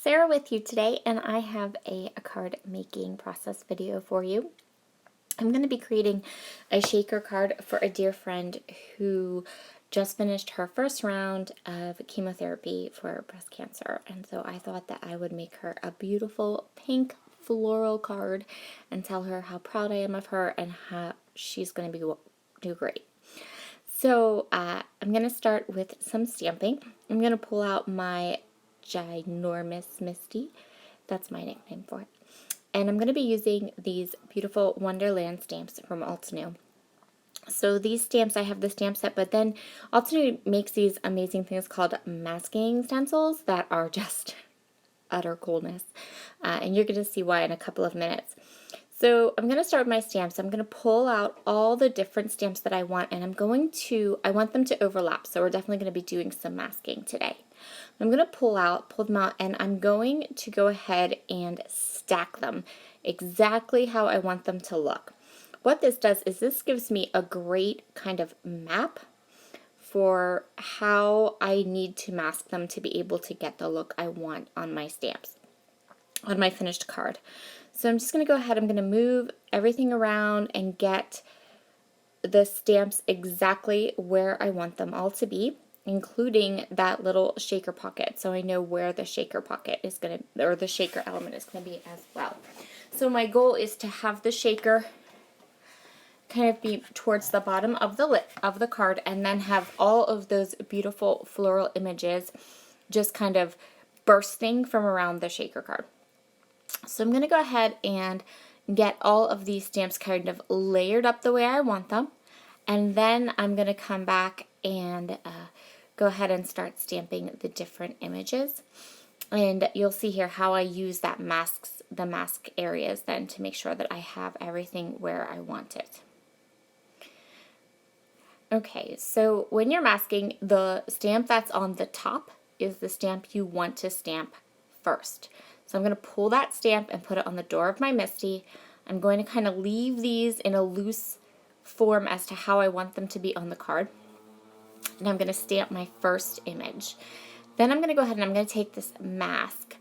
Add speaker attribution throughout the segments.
Speaker 1: Sarah with you today, and I have a card making process video for you. I'm going to be creating a shaker card for a dear friend who just finished her first round of chemotherapy for breast cancer, and so I thought that I would make her a beautiful pink floral card and tell her how proud I am of her and how she's going to do great. So I'm going to start with some stamping. I'm going to pull out my ginormous Misty. That's my nickname for it. And I'm going to be using these beautiful Wonderland stamps from Altenew. So these stamps, I have the stamp set, but then Altenew makes these amazing things called masking stencils that are just utter coolness. And you're going to see why in a couple of minutes. So I'm going to start with my stamps. I'm going to pull out all the different stamps that I want, and I want them to overlap. So we're definitely going to be doing some masking today. I'm going to pull them out, and I'm going to go ahead and stack them exactly how I want them to look. What this does is this gives me a great kind of map for how I need to mask them to be able to get the look I want on my stamps, on my finished card. So I'm just going to go ahead, I'm going to move everything around and get the stamps exactly where I want them all to be, including that little shaker pocket, so I know where the shaker pocket is going to, or the shaker element is going to be as well. So my goal is to have the shaker kind of be towards the bottom of the card, and then have all of those beautiful floral images just kind of bursting from around the shaker card. So I'm going to go ahead and get all of these stamps kind of layered up the way I want them, and then I'm going to come back and go ahead and start stamping the different images. And you'll see here how I use the mask areas then to make sure that I have everything where I want it. Okay, so when you're masking, the stamp that's on the top is the stamp you want to stamp first. So I'm going to pull that stamp and put it on the door of my Misty. I'm going to kind of leave these in a loose form as to how I want them to be on the card. And I'm going to stamp my first image. Then I'm going to go ahead and I'm going to take this mask.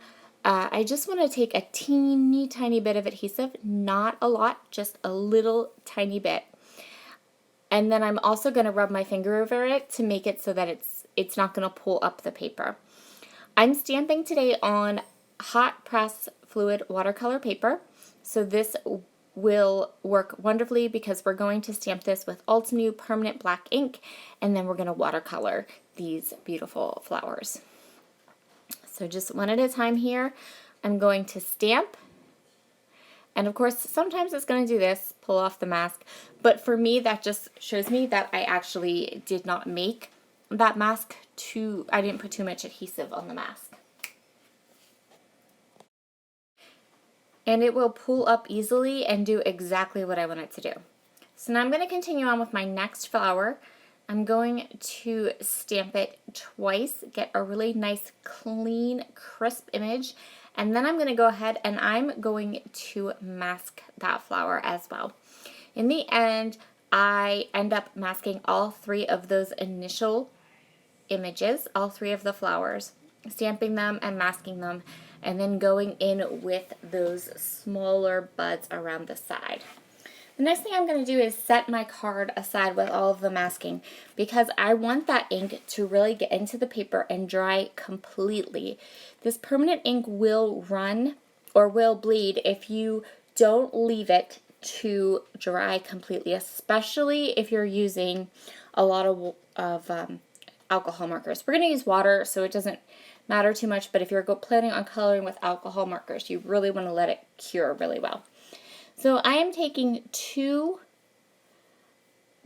Speaker 1: I just want to take a teeny tiny bit of adhesive, not a lot, just a little tiny bit. And then I'm also going to rub my finger over it to make it so that it's not going to pull up the paper. I'm stamping today on hot press fluid watercolor paper, so this will work wonderfully because we're going to stamp this with Altenew permanent black ink, and then we're going to watercolor these beautiful flowers. So just one at a time here. I'm going to stamp, and of course sometimes it's going to do this, pull off the mask, but for me that just shows me that I actually did not make that mask I didn't put too much adhesive on the mask. And it will pull up easily and do exactly what I want it to do. So now I'm going to continue on with my next flower. I'm going to stamp it twice, get a really nice, clean, crisp image, and then I'm going to go ahead and I'm going to mask that flower as well. In the end, I end up masking all three of those initial images, all three of the flowers, stamping them and masking them, and then going in with those smaller buds around the side. The next thing I'm going to do is set my card aside with all of the masking because I want that ink to really get into the paper and dry completely. This permanent ink will run or will bleed if you don't leave it to dry completely, especially if you're using a lot of alcohol markers. We're going to use water, so it doesn't matter too much, but if you're planning on coloring with alcohol markers, you really want to let it cure really well. So I am taking 2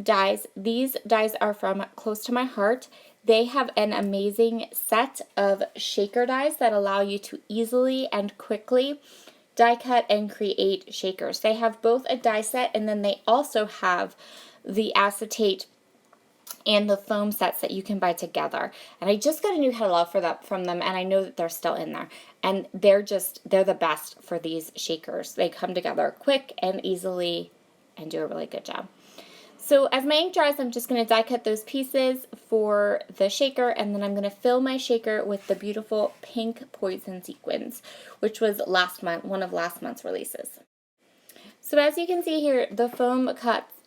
Speaker 1: dies. These dies are from Close to My Heart. They have an amazing set of shaker dies that allow you to easily and quickly die cut and create shakers. They have both a die set, and then they also have the acetate and the foam sets that you can buy together. And I just got a new catalog from them, and I know that they're still in there. And they're the best for these shakers. They come together quick and easily and do a really good job. So as my ink dries, I'm just going to die cut those pieces for the shaker, and then I'm going to fill my shaker with the beautiful pink poison sequins, which was one of last month's releases. So as you can see here, the foam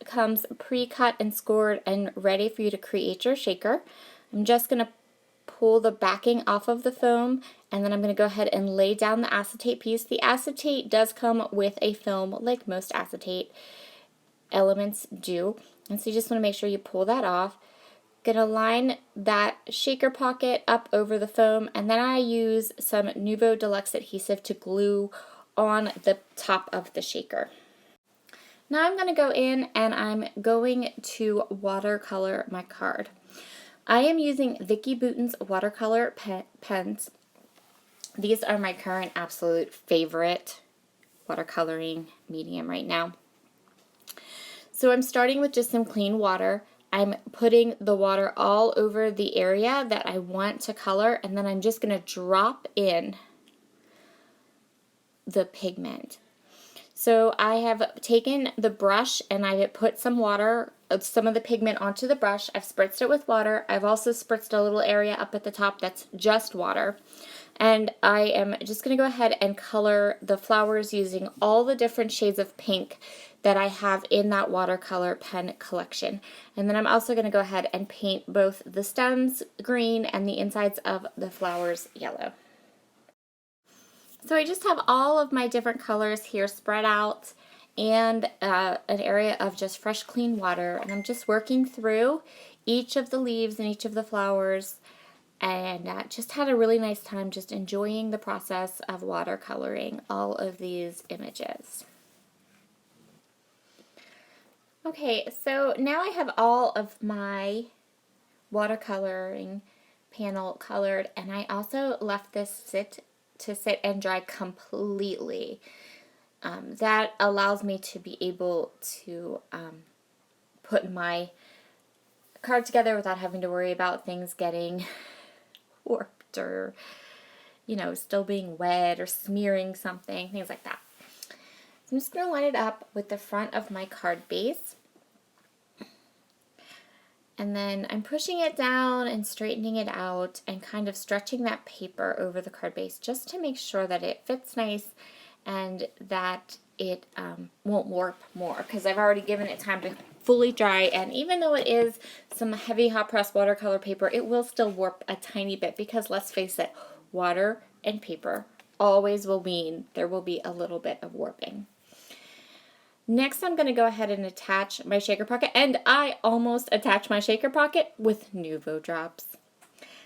Speaker 1: comes pre-cut and scored and ready for you to create your shaker. I'm just going to pull the backing off of the foam, and then I'm going to go ahead and lay down the acetate piece. The acetate does come with a film, like most acetate elements do, and so you just want to make sure you pull that off. Going to line that shaker pocket up over the foam, and then I use some Nuvo Deluxe adhesive to glue on the top of the shaker. Now I'm going to go in and I'm going to watercolor my card. I am using Vicki Bouton's watercolor pens. These are my current absolute favorite watercoloring medium right now. So I'm starting with just some clean water. I'm putting the water all over the area that I want to color, and then I'm just going to drop in the pigment. So I have taken the brush and I have put some of the pigment onto the brush. I've spritzed it with water. I've also spritzed a little area up at the top that's just water. And I am just going to go ahead and color the flowers using all the different shades of pink that I have in that watercolor pen collection. And then I'm also going to go ahead and paint both the stems green and the insides of the flowers yellow. So I just have all of my different colors here spread out and an area of just fresh clean water, and I'm just working through each of the leaves and each of the flowers, and just had a really nice time just enjoying the process of watercoloring all of these images. Okay, so now I have all of my watercoloring panel colored, and I also left this to sit and dry completely. That allows me to be able to put my card together without having to worry about things getting warped or, still being wet or smearing something, things like that. So I'm just going to line it up with the front of my card base. And then I'm pushing it down and straightening it out and kind of stretching that paper over the card base just to make sure that it fits nice and that it won't warp more, because I've already given it time to fully dry, and even though it is some heavy hot press watercolor paper, it will still warp a tiny bit because, let's face it, water and paper always will mean there will be a little bit of warping. Next, I'm going to go ahead and attach my shaker pocket, and I almost attached my shaker pocket with Nuvo drops.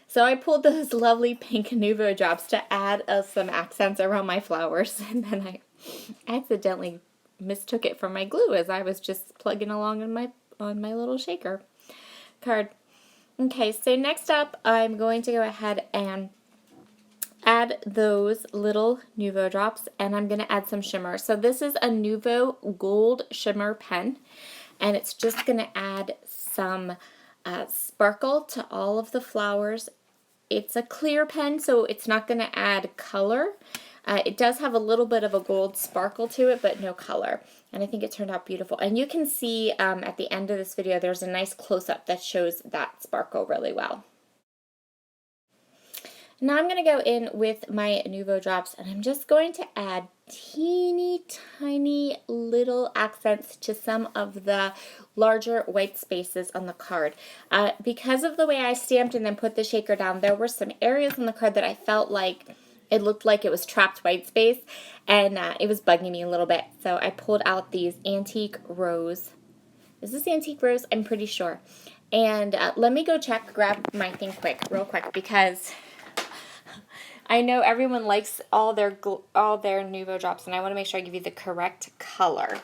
Speaker 1: So I pulled those lovely pink Nuvo drops to add some accents around my flowers, and then I accidentally mistook it for my glue as I was just plugging along on my little shaker card. Okay, so next up, I'm going to go ahead and add those little Nuvo drops, and I'm going to add some shimmer. So this is a Nuvo Gold Shimmer pen, and it's just going to add some sparkle to all of the flowers. It's a clear pen, so it's not going to add color. It does have a little bit of a gold sparkle to it, but no color. And I think it turned out beautiful. And you can see at the end of this video, there's a nice close-up that shows that sparkle really well. Now I'm going to go in with my Nuvo drops, and I'm just going to add teeny tiny little accents to some of the larger white spaces on the card. Because of the way I stamped and then put the shaker down, there were some areas on the card that I felt like it looked like it was trapped white space, and it was bugging me a little bit. So I pulled out these antique rose. Is this antique rose? I'm pretty sure. And let me go grab my thing real quick, because I know everyone likes all their Nuvo drops, and I want to make sure I give you the correct color.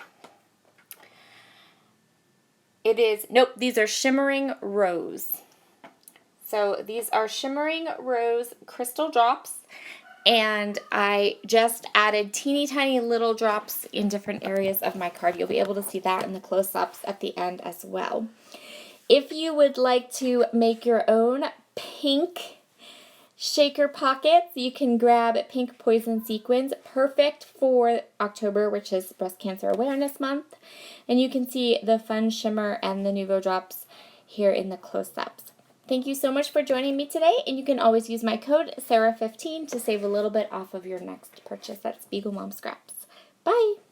Speaker 1: These are Shimmering Rose. So these are Shimmering Rose crystal drops, and I just added teeny tiny little drops in different areas of my card. You'll be able to see that in the close-ups at the end as well. If you would like to make your own pink shaker pockets. You can grab pink poison sequins, perfect for October, which is Breast Cancer Awareness Month. And you can see the fun shimmer and the Nuvo drops here in the close-ups. Thank you so much for joining me today, and you can always use my code Sara15 to save a little bit off of your next purchase at Spiegel Mom Scraps. Bye!